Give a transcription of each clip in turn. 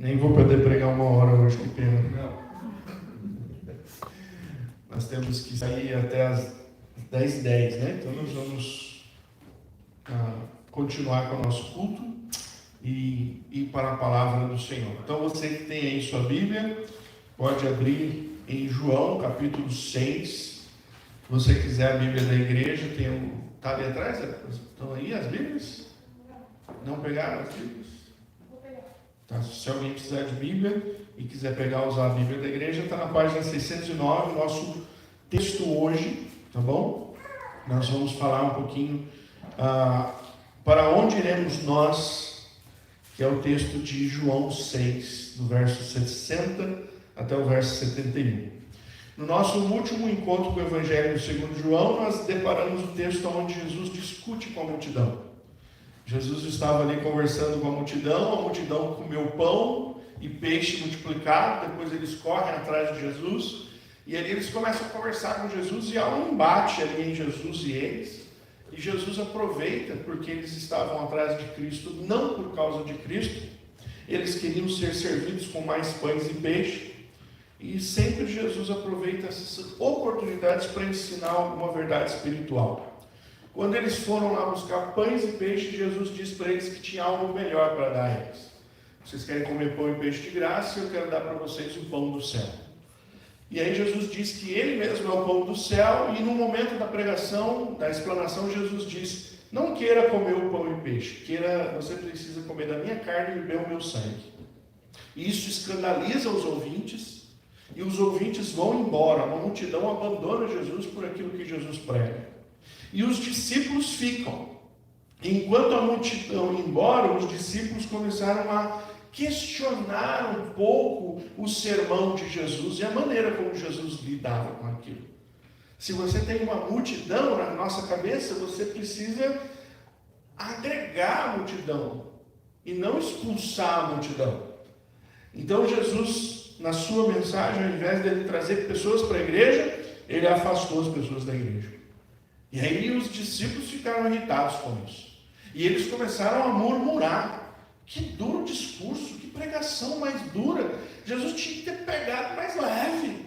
Nem vou poder pregar 1 hora hoje, que pena. Nós temos que sair até as 10h10, né? Então nós vamos continuar com o nosso culto e ir para a palavra do Senhor. Então você que tem aí sua Bíblia, pode abrir em João, capítulo 6. Se você quiser a Bíblia da igreja, está ali atrás? Estão aí as Bíblias? Não pegaram as Bíblias? Tá, se alguém precisar de Bíblia e quiser usar a Bíblia da igreja, está na página 609, nosso texto hoje, tá bom? Nós vamos falar um pouquinho para onde iremos nós, que é o texto de João 6, do verso 60 até o verso 71. No nosso último encontro com o Evangelho segundo João, nós deparamos o texto onde Jesus discute com a multidão. Jesus estava ali conversando com a multidão comeu pão e peixe multiplicado, depois eles correm atrás de Jesus, e ali eles começam a conversar com Jesus, e há um embate ali em Jesus e eles, e Jesus aproveita, porque eles estavam atrás de Cristo, não por causa de Cristo, eles queriam ser servidos com mais pães e peixe, e sempre Jesus aproveita essas oportunidades para ensinar alguma verdade espiritual. Quando eles foram lá buscar pães e peixe, Jesus disse para eles que tinha algo melhor para dar a eles. Vocês querem comer pão e peixe de graça, eu quero dar para vocês o pão do céu. E aí Jesus diz que ele mesmo é o pão do céu, e no momento da pregação, da explanação, Jesus diz: não queira comer o pão e peixe, você precisa comer da minha carne e beber o meu sangue. E isso escandaliza os ouvintes, e os ouvintes vão embora, a multidão abandona Jesus por aquilo que Jesus prega. E os discípulos ficam. Enquanto a multidão ia embora, os discípulos começaram a questionar um pouco o sermão de Jesus e a maneira como Jesus lidava com aquilo. Se você tem uma multidão na nossa cabeça, você precisa agregar a multidão e não expulsar a multidão. Então Jesus, na sua mensagem, ao invés de ele trazer pessoas para a igreja, ele afastou as pessoas da igreja. E aí os discípulos ficaram irritados com isso. E eles começaram a murmurar. Que duro discurso, que pregação mais dura. Jesus tinha que ter pegado mais leve.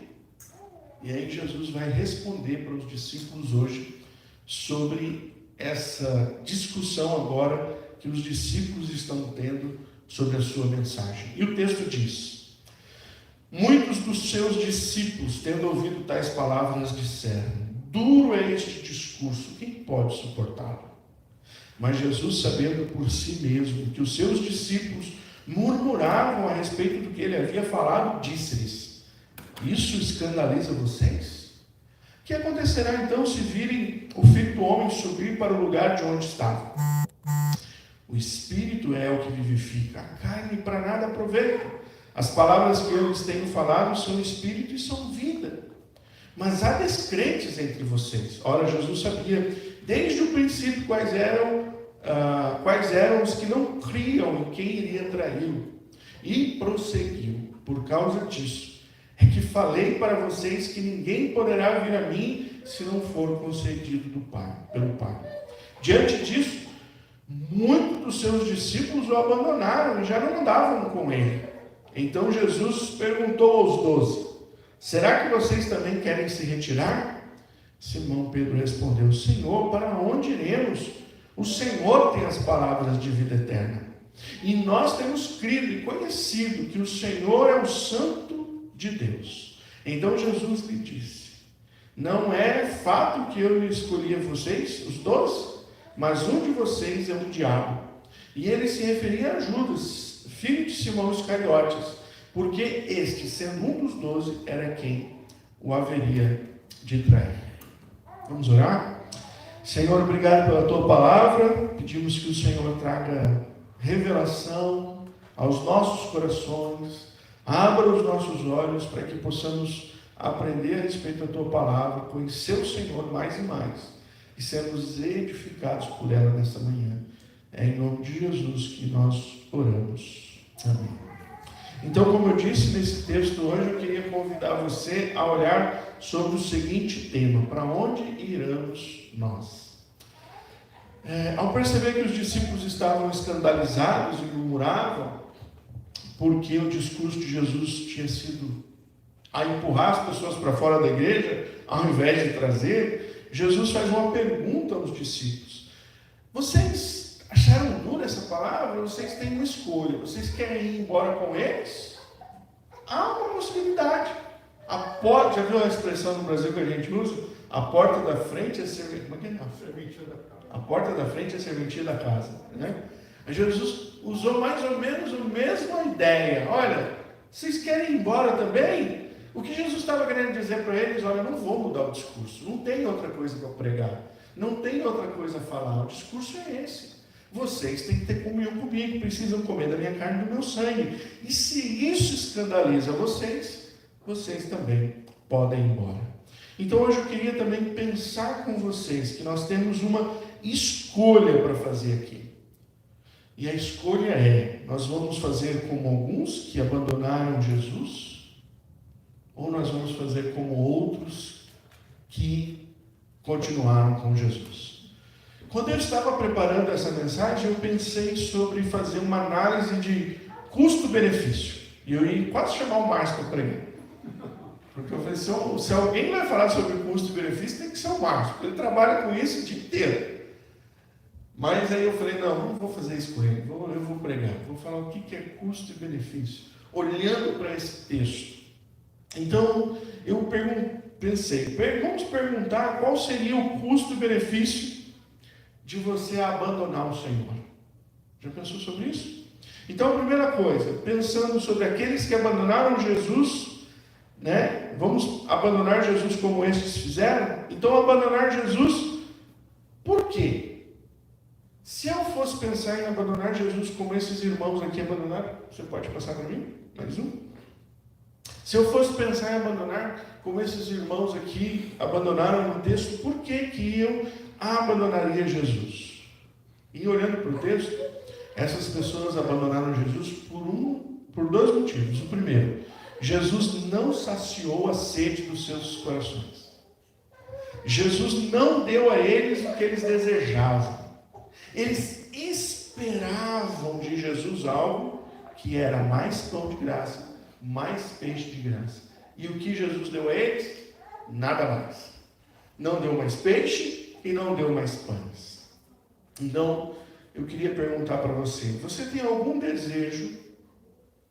E aí Jesus vai responder para os discípulos hoje sobre essa discussão agora que os discípulos estão tendo sobre a sua mensagem. E o texto diz: muitos dos seus discípulos, tendo ouvido tais palavras, disseram: duro é este discurso, quem pode suportá-lo? Mas Jesus, sabendo por si mesmo que os seus discípulos murmuravam a respeito do que ele havia falado, disse-lhes: isso escandaliza vocês? O que acontecerá então se virem o Filho do Homem subir para o lugar de onde estava? O Espírito é o que vivifica, a carne para nada aproveita. As palavras que eu lhes tenho falado são Espírito e são vida. Mas há descrentes entre vocês. Ora, Jesus sabia desde o princípio quais eram os que não criam em quem iria traí-lo. E prosseguiu: por causa disso é que falei para vocês que ninguém poderá vir a mim se não for concedido pelo Pai. Diante disso, muitos dos seus discípulos o abandonaram e já não andavam com ele. Então Jesus perguntou aos 12: será que vocês também querem se retirar? Simão Pedro respondeu: Senhor, para onde iremos? O Senhor tem as palavras de vida eterna. E nós temos crido e conhecido que o Senhor é o Santo de Deus. Então Jesus lhe disse: não é fato que eu escolhi a vocês, os 12, mas um de vocês é o diabo. E ele se referia a Judas, filho de Simão Iscariotes, porque este, sendo um dos 12, era quem o haveria de trair. Vamos orar? Senhor, obrigado pela Tua palavra. Pedimos que o Senhor traga revelação aos nossos corações, abra os nossos olhos para que possamos aprender a respeito da Tua palavra, conhecer o Senhor mais e mais e sermos edificados por ela nesta manhã. É em nome de Jesus que nós oramos. Amém. Então, como eu disse nesse texto hoje, eu queria convidar você a olhar sobre o seguinte tema: para onde iremos nós? Ao perceber que os discípulos estavam escandalizados e murmuravam, porque o discurso de Jesus tinha sido a empurrar as pessoas para fora da igreja, ao invés de trazer, Jesus faz uma pergunta aos discípulos: vocês acharam dura essa palavra? Vocês têm uma escolha. Vocês querem ir embora com eles? Há uma possibilidade. A porta, já viu a expressão no Brasil que a gente usa? A porta da frente é serventia. Como é que é? A porta da frente é serventia da casa. Né? Jesus usou mais ou menos a mesma ideia. Olha, vocês querem ir embora também? O que Jesus estava querendo dizer para eles: olha, não vou mudar o discurso, não tem outra coisa para pregar, não tem outra coisa a falar, o discurso é esse. Vocês têm que ter comunhão comigo, precisam comer da minha carne e do meu sangue. E se isso escandaliza vocês, vocês também podem ir embora. Então hoje eu queria também pensar com vocês que nós temos uma escolha para fazer aqui. E a escolha é: nós vamos fazer como alguns que abandonaram Jesus, ou nós vamos fazer como outros que continuaram com Jesus? Quando eu estava preparando essa mensagem, eu pensei sobre fazer uma análise de custo-benefício. E eu ia quase chamar o Márcio para pregar. Porque eu falei, se alguém vai falar sobre custo-benefício, tem que ser o Márcio, porque ele trabalha com isso o dia inteiro. Mas aí eu falei, não vou fazer isso com ele, eu vou pregar, vou falar o que é custo e benefício, olhando para esse texto. Então, eu pensei, vamos perguntar qual seria o custo e benefício de você abandonar o Senhor. Já pensou sobre isso? Então, a primeira coisa, pensando sobre aqueles que abandonaram Jesus, né? Vamos abandonar Jesus como estes fizeram? Então, abandonar Jesus, por quê? Se eu fosse pensar em abandonar Jesus como esses irmãos aqui abandonaram, você pode passar para mim? Mais um. Se eu fosse pensar em abandonar como esses irmãos aqui abandonaram no texto, por que eu abandonaria Jesus? E olhando para o texto, essas pessoas abandonaram Jesus por dois motivos. O primeiro, Jesus não saciou a sede dos seus corações. Jesus não deu a eles o que eles desejavam. Eles esperavam de Jesus algo que era mais pão de graça, mais peixe de graça. E o que Jesus deu a eles? Nada mais. Não deu mais peixe e não deu mais pães. Então, eu queria perguntar para você: você tem algum desejo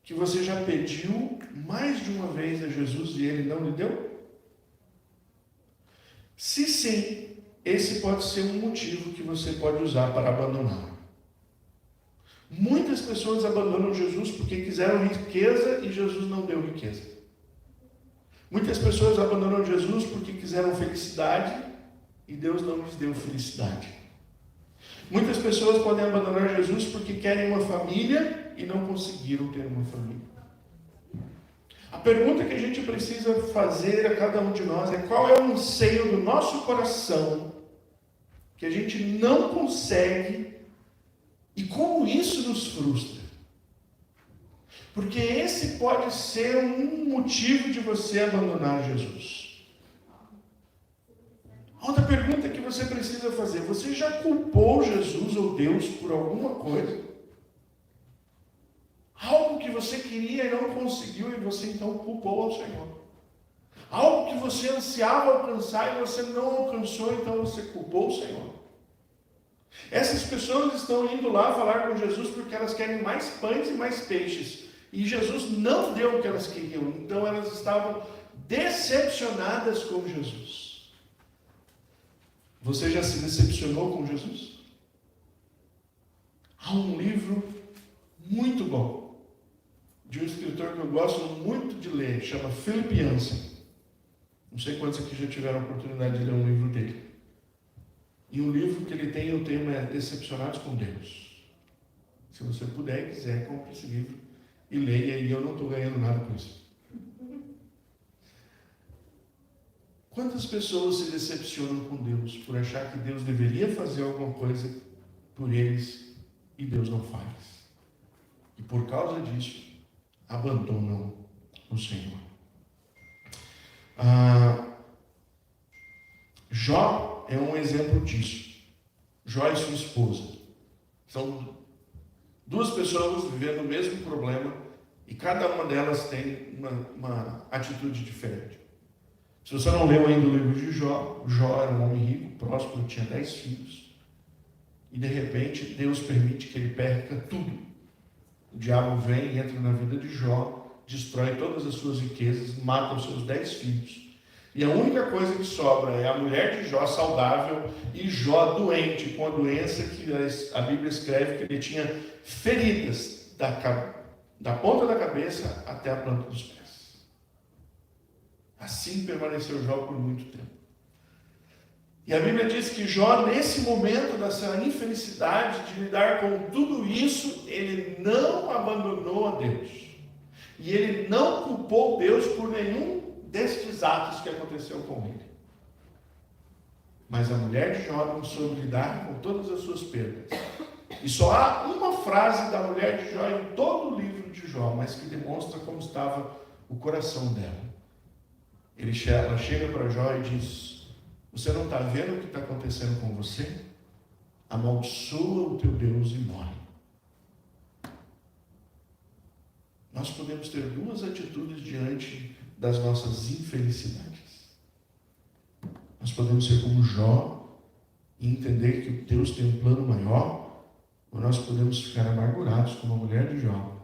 que você já pediu mais de uma vez a Jesus e ele não lhe deu? Se sim, esse pode ser um motivo que você pode usar para abandonar. Muitas pessoas abandonam Jesus porque quiseram riqueza e Jesus não deu riqueza. Muitas pessoas abandonam Jesus porque quiseram felicidade e Deus não lhes deu felicidade. Muitas pessoas podem abandonar Jesus porque querem uma família e não conseguiram ter uma família. A pergunta que a gente precisa fazer a cada um de nós é: qual é o anseio do nosso coração que a gente não consegue e como isso nos frustra? Porque esse pode ser um motivo de você abandonar Jesus. Outra pergunta que você precisa fazer: você já culpou Jesus ou Deus por alguma coisa? Algo que você queria e não conseguiu e você então culpou ao Senhor. Algo que você ansiava alcançar e você não alcançou, então você culpou o Senhor. Essas pessoas estão indo lá falar com Jesus porque elas querem mais pães e mais peixes. E Jesus não deu o que elas queriam. Então elas estavam decepcionadas com Jesus. Você já se decepcionou com Jesus? Há um livro muito bom de um escritor que eu gosto muito de ler, chama Philip Yancey. Não sei quantos aqui já tiveram a oportunidade de ler um livro dele. E um livro que ele tem, o tema é Decepcionados com Deus. Se você puder e quiser, compre esse livro e leia, e eu não estou ganhando nada com isso. Quantas pessoas se decepcionam com Deus por achar que Deus deveria fazer alguma coisa por eles e Deus não faz? E por causa disso, abandonam o Senhor. Jó é um exemplo disso. Jó e sua esposa. São duas pessoas vivendo o mesmo problema E cada uma delas tem uma atitude diferente. Se você não leu ainda o livro de Jó, Jó era um homem rico, próspero, tinha 10 filhos. E de repente Deus permite que ele perca tudo. O diabo vem e entra na vida de Jó, destrói todas as suas riquezas, mata os seus 10 filhos. E a única coisa que sobra é a mulher de Jó saudável e Jó doente, com a doença que a Bíblia escreve que ele tinha feridas da ponta da cabeça até a planta dos pés. Assim permaneceu Jó por muito tempo. E a Bíblia diz que Jó, nesse momento dessa infelicidade de lidar com tudo isso, ele não abandonou a Deus. E ele não culpou Deus por nenhum destes atos que aconteceu com ele. Mas a mulher de Jó não soube lidar com todas as suas perdas. E só há uma frase da mulher de Jó em todo o livro de Jó, mas que demonstra como estava o coração dela. Ela chega para Jó e diz: você não está vendo o que está acontecendo com você? Amaldiçoa o teu Deus e morre. Nós podemos ter duas atitudes diante das nossas infelicidades. Nós podemos ser como Jó e entender que Deus tem um plano maior, ou nós podemos ficar amargurados como a mulher de Jó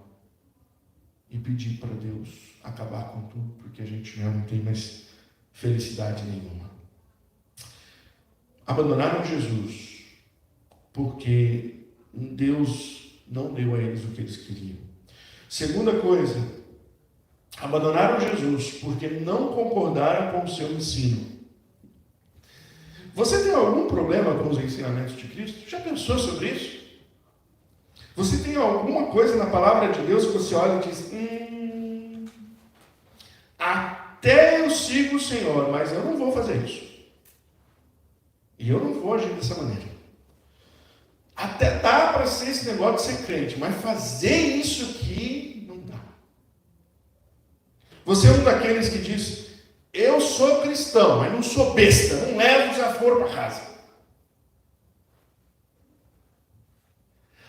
e pedir para Deus acabar com tudo, porque a gente já não tem mais felicidade nenhuma. Abandonaram Jesus porque Deus não deu a eles o que eles queriam. Segunda coisa, abandonaram Jesus porque não concordaram com o seu ensino. Você tem algum problema com os ensinamentos de Cristo? Já pensou sobre isso? Você tem alguma coisa na palavra de Deus que você olha e diz: até eu sigo o Senhor, mas eu não vou fazer isso. E eu não vou agir dessa maneira. Até dá para ser esse negócio de ser crente, mas fazer isso aqui não dá. Você é um daqueles que diz: eu sou cristão, mas não sou besta, não levo desaforo para casa.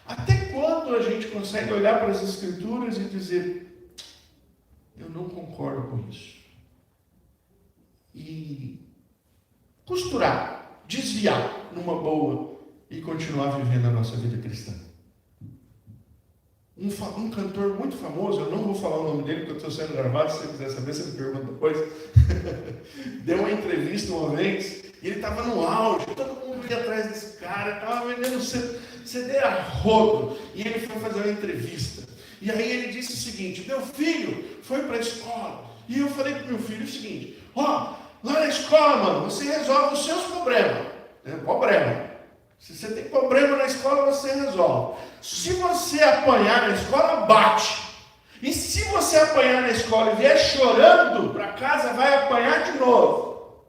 Até quando a gente consegue olhar para as Escrituras e dizer: eu não concordo com isso? E costurar, desviar numa boa e continuar vivendo a nossa vida cristã. Um cantor muito famoso, eu não vou falar o nome dele porque eu estou sendo gravado, se você quiser saber, você me pergunta depois. Deu uma entrevista uma vez e ele estava no auge, todo mundo ia atrás desse cara, estava vendendo CD a rodo, e ele foi fazer uma entrevista. E aí ele disse o seguinte: meu filho foi para a escola, e eu falei para o meu filho o seguinte: lá na escola, mano, você resolve os seus problemas. Problema. Se você tem problema na escola, você resolve. Se você apanhar na escola, bate. E se você apanhar na escola e vier chorando para casa, vai apanhar de novo.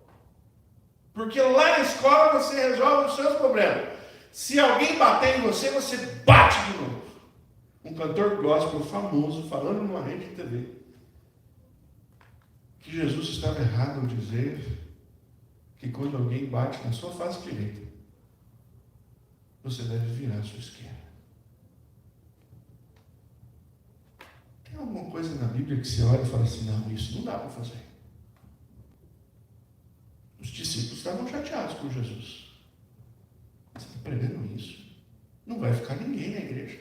Porque lá na escola você resolve os seus problemas. Se alguém bater em você, você bate de novo. Um cantor gospel famoso falando numa rede de TV que Jesus estava errado ao dizer que quando alguém bate na sua face direita, você deve virar a sua esquerda. Tem alguma coisa na Bíblia que você olha e fala assim: não, isso não dá para fazer. Os discípulos estavam chateados com Jesus. Você está pregando isso? Não vai ficar ninguém na igreja.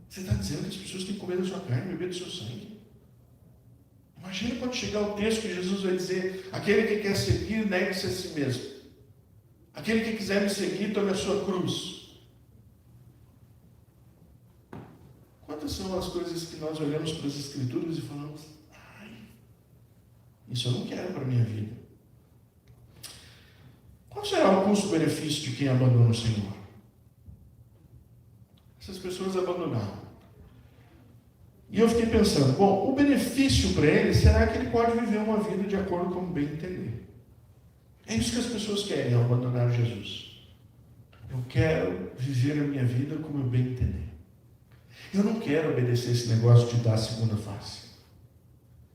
Você está dizendo que as pessoas têm que comer da sua carne e beber do seu sangue. Imagina quando chegar o texto que Jesus vai dizer: aquele que quer seguir, negue-se a si mesmo. Aquele que quiser me seguir, tome a sua cruz. Quantas são as coisas que nós olhamos para as Escrituras e falamos: ai, isso eu não quero para a minha vida. Qual será o custo-benefício de quem abandona o Senhor? Essas pessoas abandonaram. E eu fiquei pensando: bom, o benefício para ele será que ele pode viver uma vida de acordo com o bem entender. É isso que as pessoas querem ao abandonar Jesus. Eu quero viver a minha vida como eu bem entender. Eu não quero obedecer esse negócio de dar a segunda face.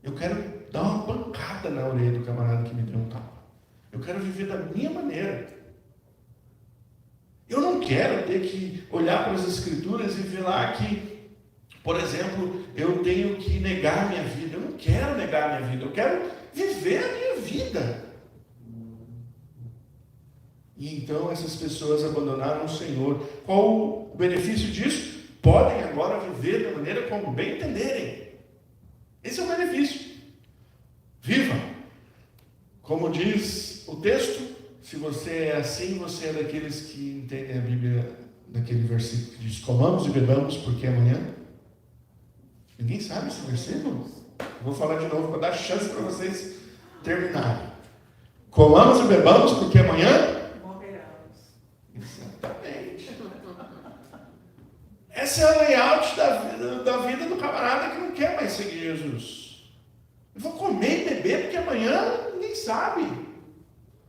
Eu quero dar uma pancada na orelha do camarada que me deu um tapa. Eu quero viver da minha maneira. Eu não quero ter que olhar para as Escrituras e ver lá que Por exemplo, eu tenho que negar a minha vida. Eu não quero negar a minha vida, eu quero viver a minha vida. E então essas pessoas abandonaram o Senhor. Qual o benefício disso? Podem agora viver da maneira como bem entenderem. Esse é o benefício. Viva! Como diz o texto, se você é assim, você é daqueles que entendem a Bíblia, naquele versículo que diz: comamos e bebamos, porque amanhã... Ninguém sabe esse versículo? Vou falar de novo para dar chance para vocês terminarem. Comamos e bebamos, porque amanhã... morreremos. Exatamente. Essa é a layout da vida do camarada que não quer mais seguir Jesus. Eu vou comer e beber, porque amanhã ninguém sabe.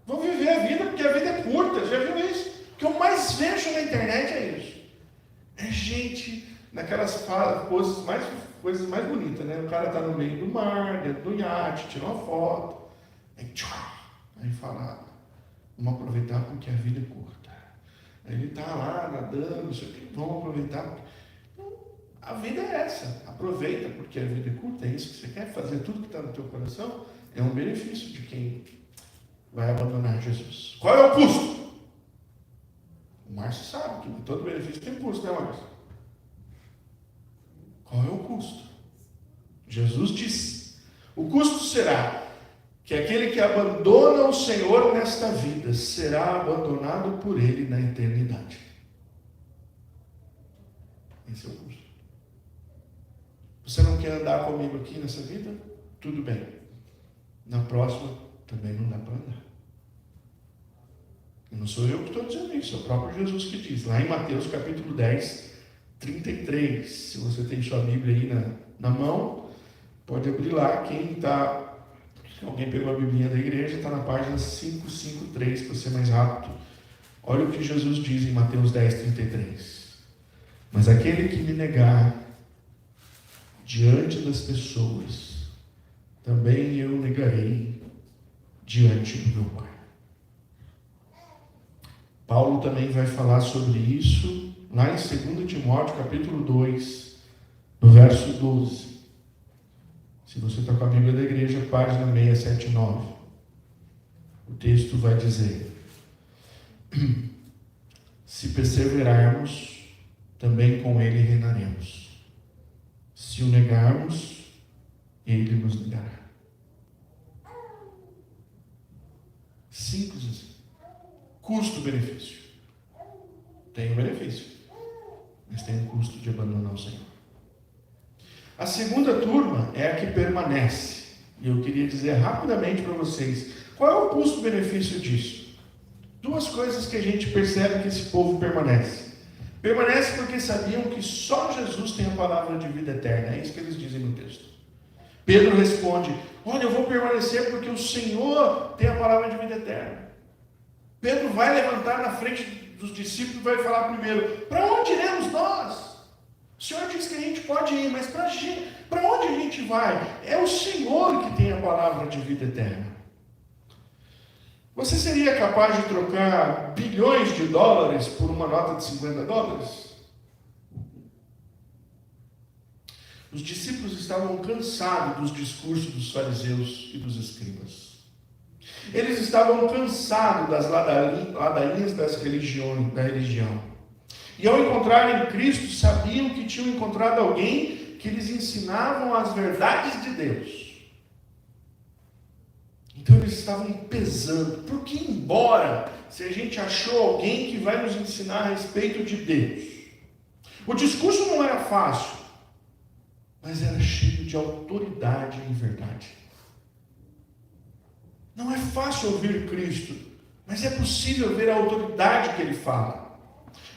Vou viver a vida, porque a vida é curta. Já viu isso? O que eu mais vejo na internet é isso. É gente naquelas coisas mais bonitas, né? O cara está no meio do mar, dentro do iate, tira uma foto. Aí fala: vamos aproveitar porque a vida é curta. Aí ele está lá nadando, não sei o que, vamos aproveitar. Então, a vida é essa. Aproveita porque a vida é curta, é isso que você quer fazer, tudo que está no teu coração é um benefício de quem vai abandonar Jesus. Qual é o custo? O Márcio sabe que todo benefício tem custo, né, Márcio? Qual é o custo? Jesus disse: o custo será que aquele que abandona o Senhor nesta vida será abandonado por Ele na eternidade. Esse é o custo. Você não quer andar comigo aqui nessa vida? Tudo bem. Na próxima também não dá para andar. E não sou eu que estou dizendo isso, é o próprio Jesus que diz, lá em Mateus capítulo 10, 33. Se você tem sua Bíblia aí na mão, pode abrir lá. Se alguém pegou a Biblinha da igreja, está na página 553, para ser mais rápido. Olha o que Jesus diz em Mateus 10, 33. Mas aquele que me negar diante das pessoas, também eu negarei diante do meu Pai. Paulo também vai falar sobre isso lá em 2 Timóteo capítulo 2, no verso 12. Se você está com a Bíblia da igreja, página 679. O texto vai dizer: se perseverarmos, também com ele reinaremos. Se o negarmos, ele nos negará. Simples assim. Custo-benefício. Tem um benefício, mas tem um custo de abandonar o Senhor. A segunda turma é a que permanece. E eu queria dizer rapidamente para vocês qual é o custo-benefício disso. Duas coisas que a gente percebe que esse povo permanece. Permanece porque sabiam que só Jesus tem a palavra de vida eterna. É isso que eles dizem no texto. Pedro responde: olha, eu vou permanecer porque o Senhor tem a palavra de vida eterna. Pedro vai levantar na frente dos discípulos e vai falar primeiro: para onde iremos nós? O Senhor diz que a gente pode ir, mas para onde a gente vai? É o Senhor que tem a palavra de vida eterna. Você seria capaz de trocar bilhões de dólares por uma nota de $50? Os discípulos estavam cansados dos discursos dos fariseus e dos escribas. Eles estavam cansados das ladainhas da religião. E ao encontrarem Cristo, sabiam que tinham encontrado alguém que lhes ensinava as verdades de Deus. Então eles estavam pesando, porque embora se a gente achou alguém que vai nos ensinar a respeito de Deus, o discurso não era fácil, mas era cheio de autoridade e verdade. Não é fácil ouvir Cristo, mas é possível ver a autoridade que Ele fala.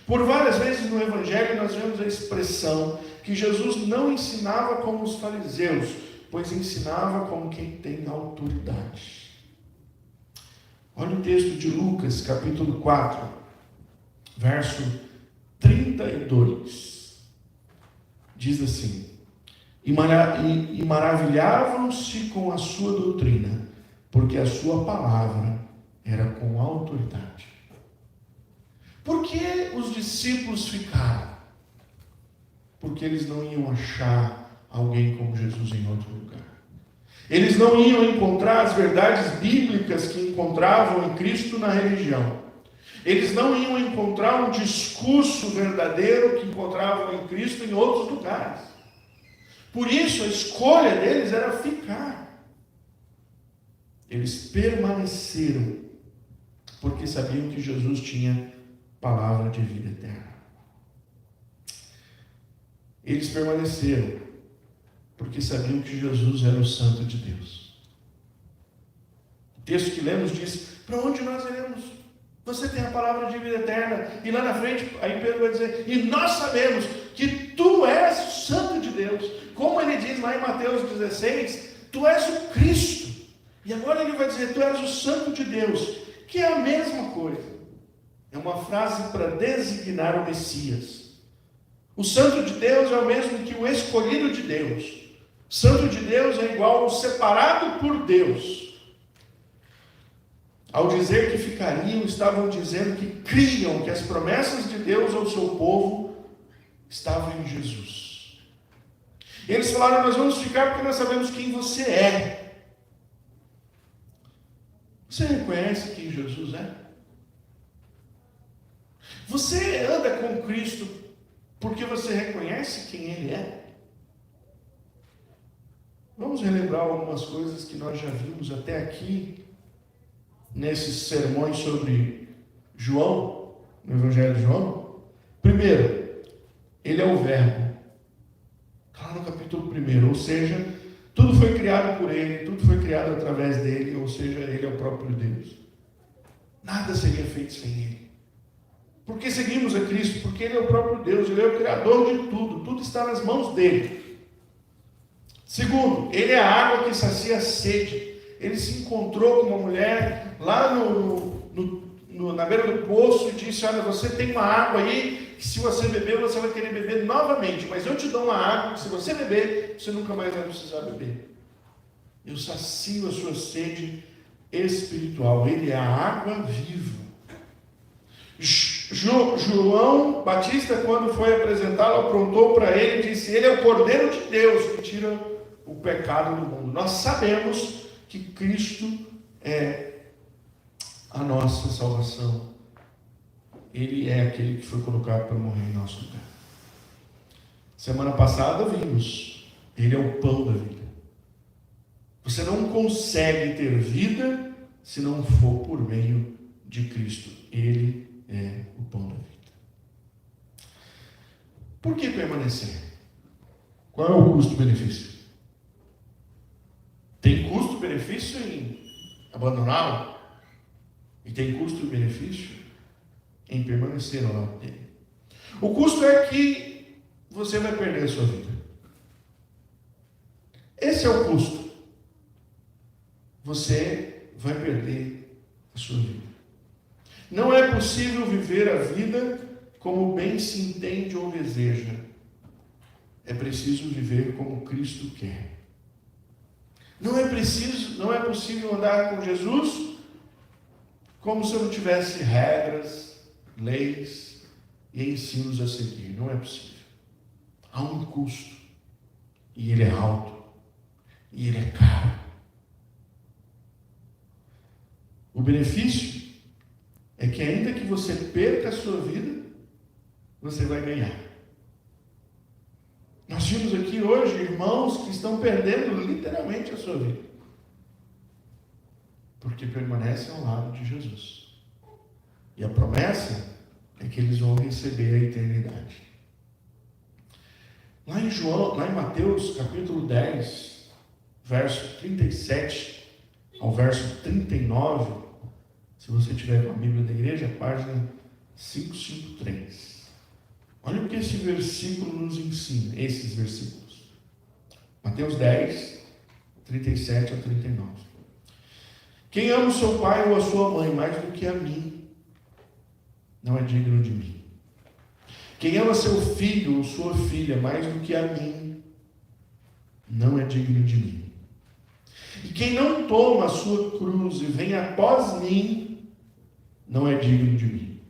Por várias vezes no Evangelho nós vemos a expressão que Jesus não ensinava como os fariseus, pois ensinava como quem tem autoridade. Olha o texto de Lucas, capítulo 4, verso 32. Diz assim: e maravilhavam-se com a sua doutrina, porque a sua palavra era com autoridade. Por que os discípulos ficaram? porque eles não iam achar alguém como Jesus em outro lugar. Eles não iam encontrar as verdades bíblicas que encontravam em Cristo na religião. Eles não iam encontrar um discurso verdadeiro que encontravam em Cristo em outros lugares. Por isso, a escolha deles era ficar. Eles permaneceram, porque sabiam que Jesus tinha palavra de vida eterna. Eles permaneceram, porque sabiam que Jesus era o Santo de Deus. O texto que lemos diz: para onde nós iremos? Você tem a palavra de vida eterna. E lá na frente, aí Pedro vai dizer: e nós sabemos que tu és o Santo de Deus. Como ele diz lá em Mateus 16, tu és o Cristo. E agora ele vai dizer: tu és o Santo de Deus, que é a mesma coisa. É uma frase para designar o Messias. O Santo de Deus é o mesmo que o escolhido de Deus. Santo de Deus é igual ao separado por Deus. Ao dizer que ficariam, estavam dizendo que criam que as promessas de Deus ao seu povo estavam em Jesus. E eles falaram: nós vamos ficar porque nós sabemos quem você é. Você reconhece quem Jesus é? Você anda com Cristo porque você reconhece quem Ele é? Vamos relembrar algumas coisas que nós já vimos até aqui, nesses sermões sobre João, no Evangelho de João. Primeiro, Ele é o Verbo. Está lá no capítulo 1, ou seja, tudo foi criado por Ele, tudo foi criado através dEle, ou seja, Ele é o próprio Deus. Nada seria feito sem Ele. Por que seguimos a Cristo? Porque Ele é o próprio Deus, Ele é o Criador de tudo, tudo está nas mãos dEle. Segundo, Ele é a água que sacia a sede. Ele se encontrou com uma mulher lá na beira do poço e disse: olha, você tem uma água aí, que se você beber, você vai querer beber novamente, mas eu te dou uma água que se você beber, você nunca mais vai precisar beber. Eu sacio a sua sede espiritual. Ele é a água viva. João Batista, quando foi apresentá-lo, aprontou para ele e disse: ele é o Cordeiro de Deus que tira o pecado do mundo. Nós sabemos que Cristo é a nossa salvação. Ele é aquele que foi colocado para morrer em nosso lugar. Semana passada vimos: Ele é o pão da vida. Você não consegue ter vida se não for por meio de Cristo. Ele é o pão da vida. Por que permanecer? Qual é o custo-benefício? Tem custo-benefício em abandoná-lo? E tem custo-benefício em permanecer ao lado dele. O custo é que você vai perder a sua vida. Esse é o custo. Você vai perder a sua vida. Não é possível viver a vida como bem se entende ou deseja. É preciso viver como Cristo quer. Não é possível andar com Jesus como se eu não tivesse regras, leis e ensinos a seguir. Não é possível. Há um custo. E ele é alto. E ele é caro. O benefício é que ainda que você perca a sua vida, você vai ganhar. Nós vimos aqui hoje irmãos que estão perdendo literalmente a sua vida, porque permanecem ao lado de Jesus. E a promessa é que eles vão receber a eternidade. Lá em Mateus capítulo 10, verso 37 ao verso 39, se você tiver com a Bíblia da igreja, página 553. Olha o que esse versículo nos ensina, esses versículos. Mateus 10, 37 a 39. Quem ama o seu pai ou a sua mãe mais do que a mim, não é digno de mim. Quem ama seu filho ou sua filha mais do que a mim, não é digno de mim. E quem não toma a sua cruz e vem após mim, não é digno de mim.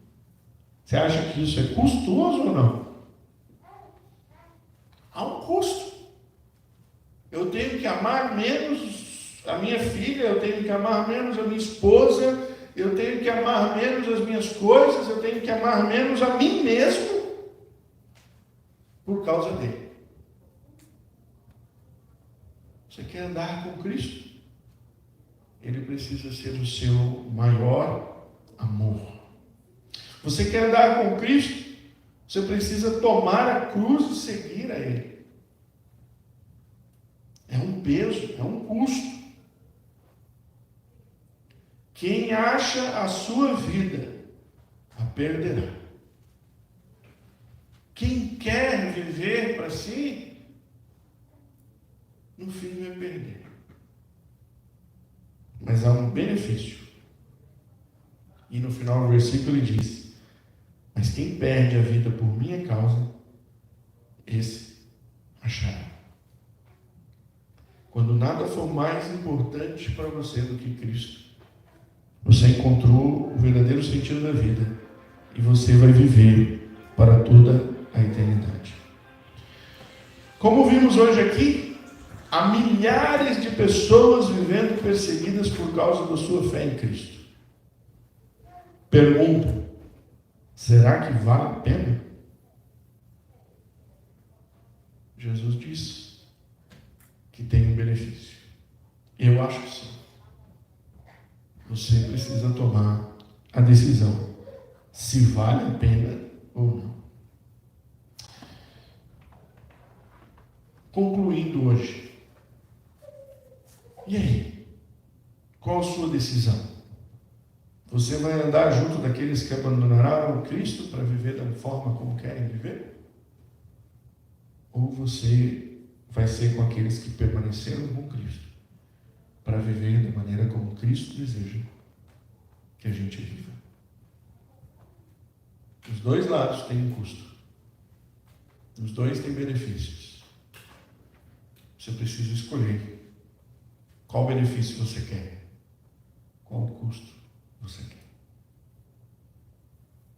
Você acha que isso é custoso ou não? eu tenho que amar menos a minha filha, eu tenho que amar menos a minha esposa, eu tenho que amar menos as minhas coisas, eu tenho que amar menos a mim mesmo por causa dele. Você quer andar com Cristo? Ele precisa ser o seu maior amor. Você quer andar com Cristo? Você precisa tomar a cruz e seguir a Ele. É um peso, é um custo. Quem acha a sua vida, a perderá. Quem quer viver para si, no fim vai perder. Mas há um benefício. E no final do versículo ele diz: mas quem perde a vida por minha causa, esse achará. Quando nada for mais importante para você do que Cristo, você encontrou o verdadeiro sentido da vida e você vai viver para toda a eternidade. Como vimos hoje aqui, há milhares de pessoas vivendo perseguidas por causa da sua fé em Cristo. Pergunta: será que vale a pena? Jesus disse que tem um benefício. Eu acho que sim. Você precisa tomar a decisão se vale a pena ou não. Concluindo hoje, e aí? Qual a sua decisão? Você vai andar junto daqueles que abandonaram Cristo para viver da forma como querem viver? Ou você vai ser com aqueles que permaneceram com Cristo para viver da maneira como Cristo deseja que a gente viva? Os dois lados têm um custo. Os dois têm benefícios. Você precisa escolher qual benefício você quer, qual custo você quer.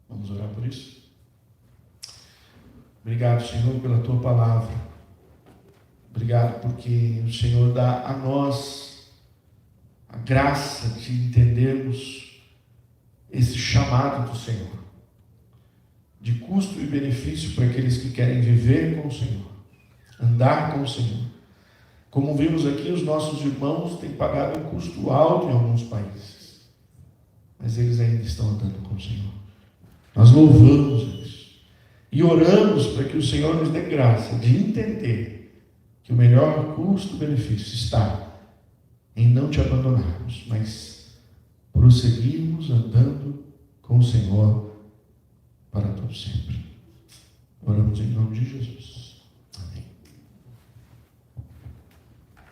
Vamos orar por isso? Obrigado, Senhor, pela Tua palavra. Obrigado porque o Senhor dá a nós a graça de entendermos esse chamado do Senhor, de custo e benefício para aqueles que querem viver com o Senhor, andar com o Senhor. Como vimos aqui, os nossos irmãos têm pagado um custo alto em alguns países, mas eles ainda estão andando com o Senhor. Nós louvamos isso e oramos para que o Senhor nos dê graça de entender que o melhor custo-benefício está em não te abandonarmos, mas prosseguirmos andando com o Senhor para todo sempre. Oramos em nome de Jesus.